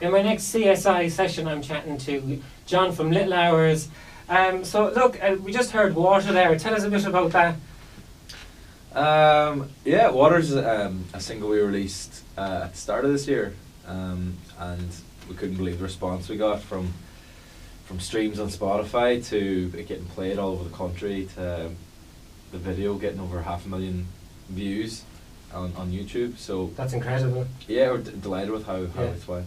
In my next CSI session, I'm chatting to John from Little Hours. So look, we just heard Water there. Tell us a bit about that. Yeah, Water's a single we released at the start of this year, and we couldn't believe the response we got from streams on Spotify to it getting played all over the country to the video getting over 500,000 views on YouTube. So That's incredible. yeah, we're delighted with how it's went.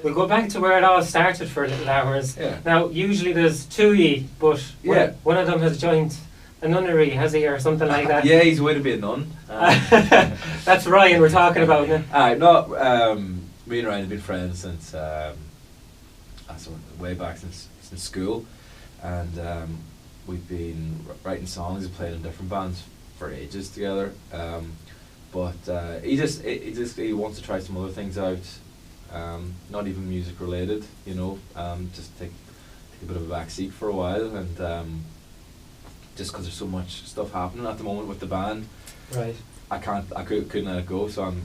We'll go back to where it all started for Little Hours. Yeah. Now, usually there's two ye, but Yeah. one of them has joined a nunnery, has he, or something like that? Yeah, he's a way to be a nun. That's Ryan we're talking about now. Me and Ryan have been friends since way back since school, and we've been writing songs and playing in different bands for ages together. But he wants to try some other things out, not even music related, just take a bit of a back seat for a while, and just because there's so much stuff happening at the moment with the band, Right. I couldn't let it go, so I'm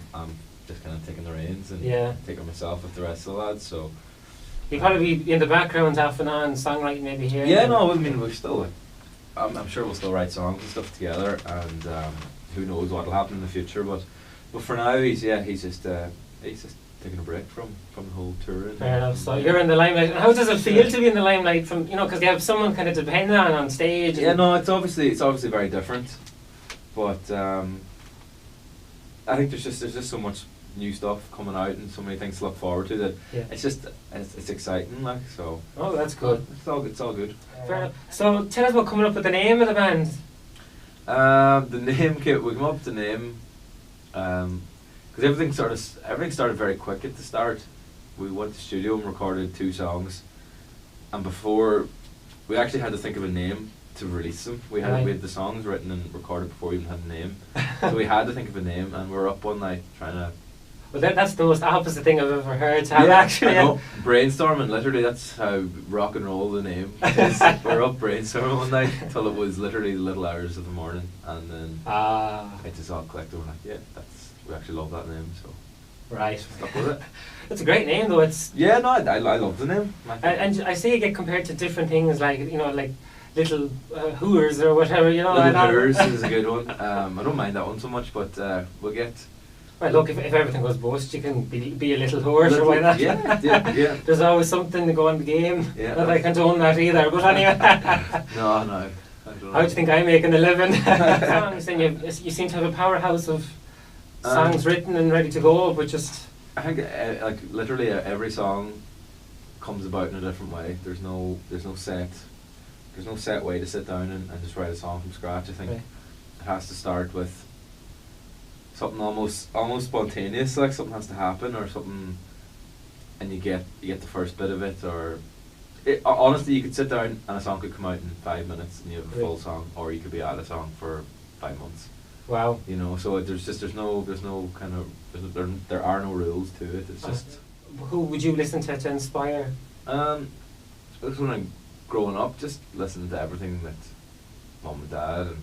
just kind of taking the reins and taking myself with the rest of the lads. So You'll probably be in the background off and on, songwriting maybe here. yeah, no, I mean we're still, I'm sure we'll still write songs and stuff together, and who knows what'll happen in the future. But for now, he's just taking a break from the whole touring. Fair enough. So you're in the limelight. And how does it feel to be in the limelight? From because you have someone kind of depending on stage. Yeah, no, it's obviously very different, but I think there's just so much new stuff coming out and so many things to look forward to that it's exciting, like, so. Oh, that's good. It's all good. Fair enough. So tell us about coming up with the name of the band. The name we came up with the name because everything started very quick at the start. We went to the studio and recorded 2 songs, and before we actually had to think of a name to release them. We had the songs written and recorded before we even had a name, so we had to think of a name, and we were up one night trying to. Well, that's the most opposite thing I've ever heard. To have actually. I know. Brainstorming, literally, that's how rock and roll the name is. We're up brainstorming one night until it was literally the Little Hours of the morning, and then it just all clicked. And we're like, we actually love that name, so right. Stuck with it. It's a great name, though. It's I love the name. And I see it get compared to different things, like like Little Hooers or whatever. Little Hooers is a good one. I don't mind that one so much, but we'll get. Well, look, if everything goes bust, you can be a little horse, or why not? Yeah. There's always something to go in the game. Yeah. Not that I can't own that either, but anyway. No. I don't know. How do you think I'm making a living? You seem to have a powerhouse of songs written and ready to go, but just. I think literally every song comes about in a different way. There's no set way to sit down and just write a song from scratch. I think it has to start with something almost spontaneous, like something has to happen or something, and you get the first bit of it. Or honestly, you could sit down and a song could come out in 5 minutes and you have a full song, or you could be out of song for 5 months. Wow. So there are no rules to it. It's just. Who would you listen to inspire? This when I'm growing up, just listening to everything that mum and dad and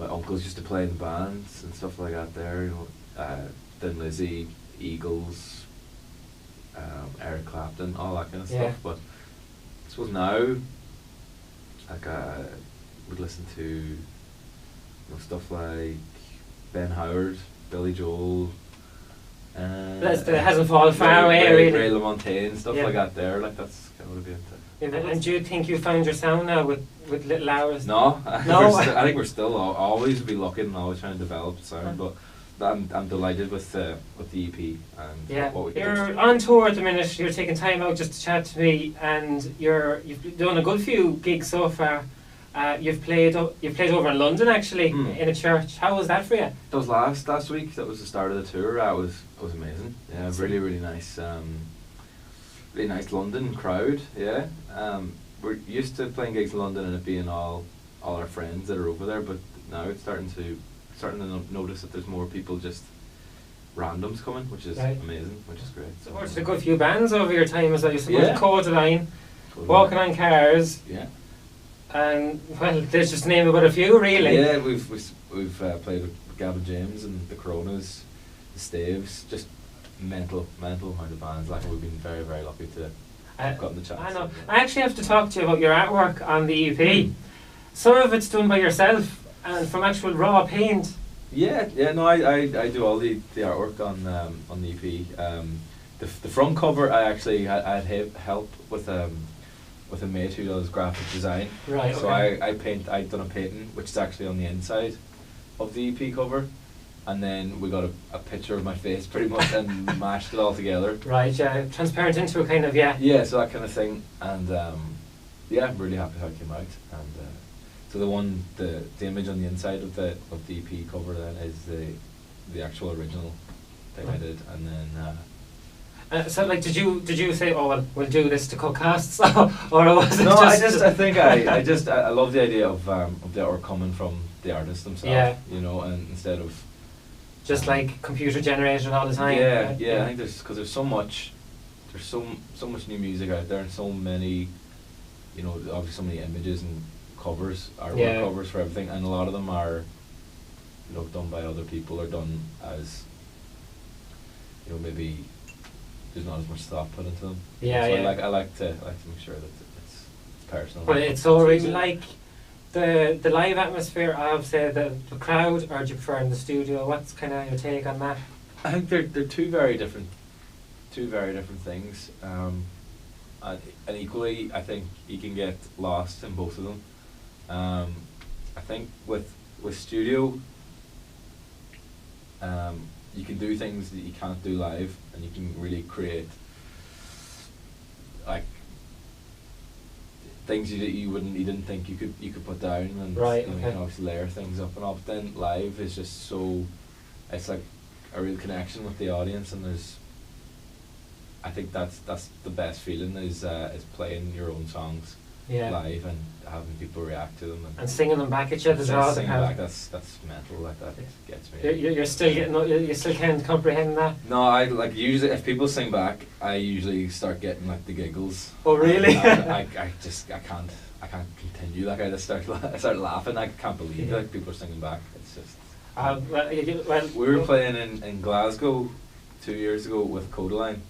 my uncles used to play in bands and stuff like that there, Thin Lizzy, Eagles, Eric Clapton, all that kind of stuff. But I suppose now, I would listen to stuff like Ben Howard, Billy Joel, That hasn't fallen far away, really. Ray LaMontagne, stuff like that there, like that's kind of what I'd be into. And do you think you found your sound now with Little Hours? No. I think we're still always be looking and always trying to develop sound, but I'm delighted with the EP and what we can do. You're on tour at the minute. You're taking time out just to chat to me, and you've done a good few gigs so far. You've played over in London actually in a church. How was that for you? That was last week. That was the start of the tour. It was amazing. Yeah, really nice. Really nice London crowd. Yeah. We're used to playing gigs in London and it being all our friends that are over there, but now it's starting to notice that there's more people, just randoms coming, which is amazing, which is great. So there's a good few bands over your time as well. You suppose Codeline, Walking on Cars. Yeah. And well, there's just name about a few really. Yeah, we've played with Gavin James and the Coronas, the Staves, just mental amount of bands. Like we've been very, very lucky to have gotten the chance. I know. I actually have to talk to you about your artwork on the EP. Hmm. Some of it's done by yourself and from actual raw paint. Yeah, no, I do all the artwork on the EP. The front cover I actually had help with a mate who does graphic design. Right. So Okay. I'd done a painting which is actually on the inside of the EP cover, and then we got a picture of my face pretty much and mashed it all together. Right. Yeah. Transparent into a kind of Yeah, so that kind of thing, and yeah, I'm really happy how it came out. And so the image on the inside of the EP cover then is the actual original thing I did, and then. So like, did you say, oh well, we'll do this to cut costs, or was it No, just? I think I love the idea of the artwork coming from the artist themselves. Yeah. You know, and instead of Just like computer generated all the time. Yeah, right? yeah. I think there's so much new music out there, and so many, you know, obviously so many images and covers, artwork covers for everything, and a lot of them are, you know, done by other people or done as, you know, maybe there's not as much thought put into them. Yeah, so yeah. I like to make sure that it's personal. But it's already like the live atmosphere of, say, the crowd, or do you prefer in the studio? What's kind of your take on that? I think they're two very different things, and equally I think you can get lost in both of them. I think with studio, you can do things that you can't do live, and you can really create like things you didn't think you could put down, and Right, you know, you okay. can obviously layer things up and all. But then live is just so, it's like a real connection with the audience, and I think that's the best feeling is playing your own songs Yeah. live and having people react to them And singing them back at you as well. singing back, that's mental. Like that gets me. You're still getting. You still can't comprehend that. No, I like usually if people sing back, I usually start getting like the giggles. Oh really? I can't continue. Like I just I start laughing. I can't believe like people are singing back. It's just. Well, We were playing in Glasgow 2 years ago with Codaline,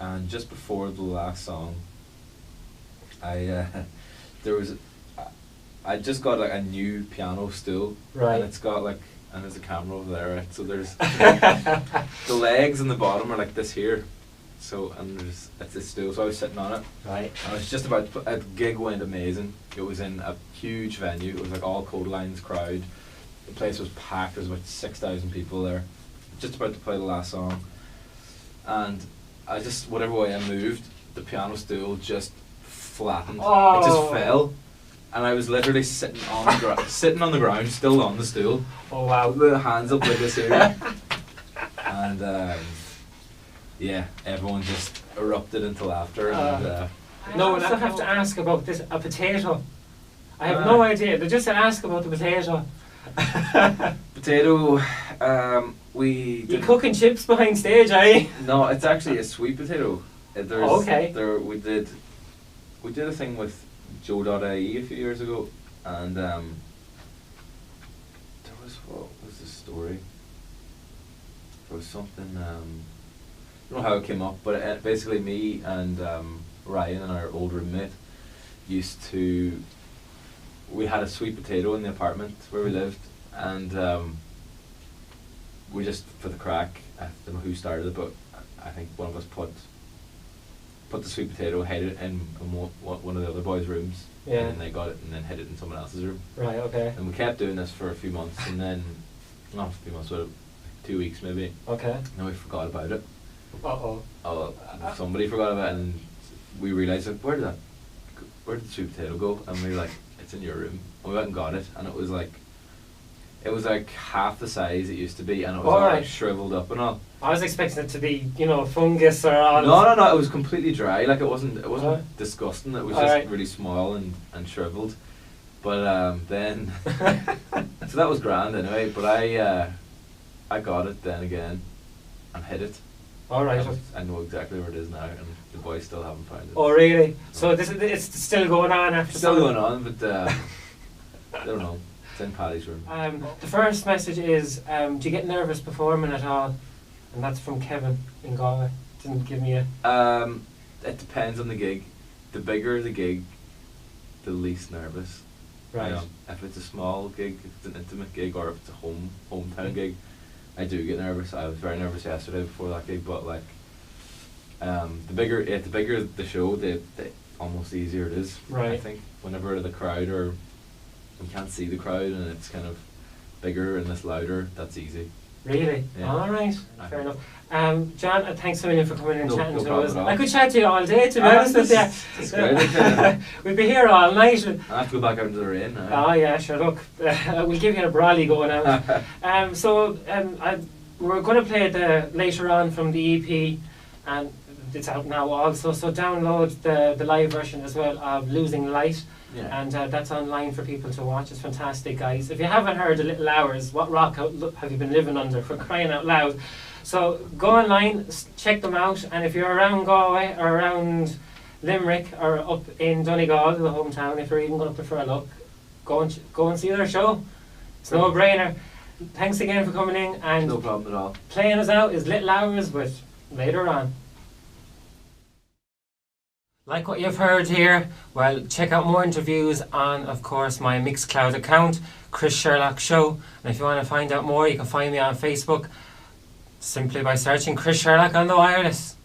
and just before the last song, I just got like a new piano stool, Right. and it's got like, and there's a camera over there, right? So there's the legs and the bottom are like this here, so and there's it's a stool. So I was sitting on it, Right. and I was just about to a gig went amazing. It was in a huge venue. It was like all Codaline's crowd. The place was packed. There was about 6,000 people there. Just about to play the last song, and I just whatever way I moved, the piano stool just flattened. Oh. It just fell, and I was literally sitting on the sitting on the ground, still on the stool, Oh wow. with the hands up like this here, and yeah, everyone just erupted into laughter. And No, I have to ask about this. A potato. I have no idea. They just said ask about the potato. potato, we You did- cooking chips behind stage, are you? No, it's actually a sweet potato. Oh, okay. We did a thing with Joe.ie a few years ago, and there was, what was the story? There was something, I don't know how it came up, but basically me and Ryan and our old roommate we had a sweet potato in the apartment where we lived, and we just, for the crack, I don't know who started it, but I think one of us put the sweet potato, hid it in one of the other boys' rooms, Yeah. and then they got it and then hid it in someone else's room. Right. Okay. And we kept doing this for a few months, and then, not a few months, but 2 weeks maybe, Okay. and then we forgot about it. Uh-oh. Oh, somebody forgot about it, and we realised, like, where did the sweet potato go? And we were like, it's in your room. And we went and got it, and it was like half the size it used to be, and it was all like Alright. shriveled up and all. I was expecting it to be, fungus or all. No, it was completely dry. Like it wasn't Alright. disgusting. It was Alright. just really small and shriveled. But then, so that was grand anyway. But I got it then again, and hid it. All right. I know exactly where it is now, and the boys still haven't found it. Oh really? So it's still going on after. It's still going on, but I don't know. It's in Paddy's room. The first message is: do you get nervous performing at all? And that's from Kevin in Galway. Didn't give me a... It depends on the gig. The bigger the gig, the least nervous. Right. If it's a small gig, if it's an intimate gig, or if it's a hometown gig, I do get nervous. I was very nervous yesterday before that gig, but like, the bigger the show, the almost easier it is. Right. I think whenever the crowd, or you can't see the crowd and it's kind of bigger and it's louder, that's easy. Really? Yeah. All right. Fair enough. John, thanks a million for coming and chatting to us. At all. I could chat to you all day, to be honest with you. That's great. We'd be here all night. I have to go back out into the rain now. Oh yeah, sure. Look, we'll give you a brolly going out. We're going to play the later on from the EP, and it's out now also. So download the live version as well of Losing Light. Yeah. And that's online for people to watch. It's fantastic, guys. If you haven't heard The Little Hours, what rock have you been living under, for crying out loud? So go online, check them out, and if you're around Galway or around Limerick or up in Donegal, the hometown, if you're even going up to Sherlock, go and see their show. It's no brainer. Thanks again for coming in, and no problem at all. Playing us out is Little Hours with Later On. Like what you've heard here, well, check out more interviews on, of course, my Mixcloud account, Chris Sherlock Show. And if you want to find out more, you can find me on Facebook simply by searching Chris Sherlock on the wireless.